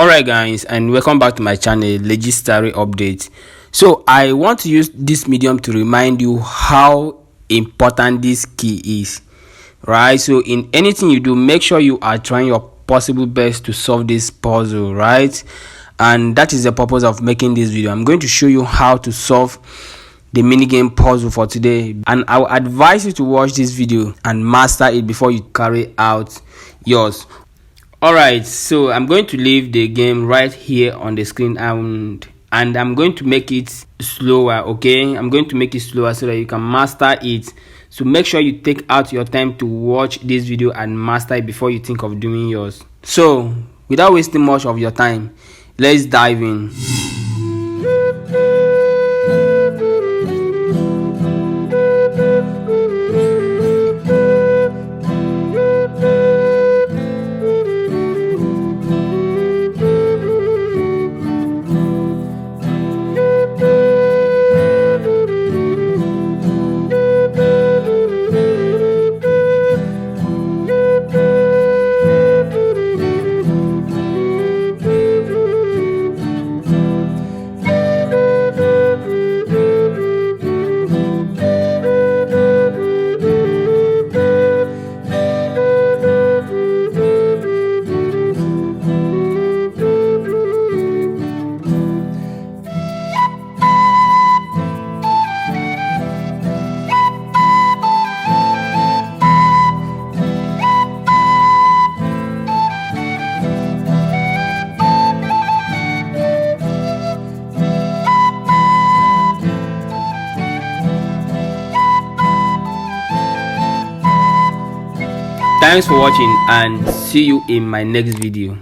Alright guys, and welcome back to my channel, Legendary Update. So I want to use this medium to remind you how important this key is, right? So in anything you do, make sure you are trying your possible best to solve this puzzle, right? And that is the purpose of making this video. I'm going to show you how to solve the minigame puzzle for today, and I will advise you to watch this video and master it before you carry out yours. Alright, so I'm going to leave the game right here on the screen, and I'm going to make it slower. Okay, I'm going to make it slower so that you can master it. So make sure you take out your time to watch this video and master it before you think of doing yours. So without wasting much of your time, let's dive in. Thanks for watching, and see you in my next video.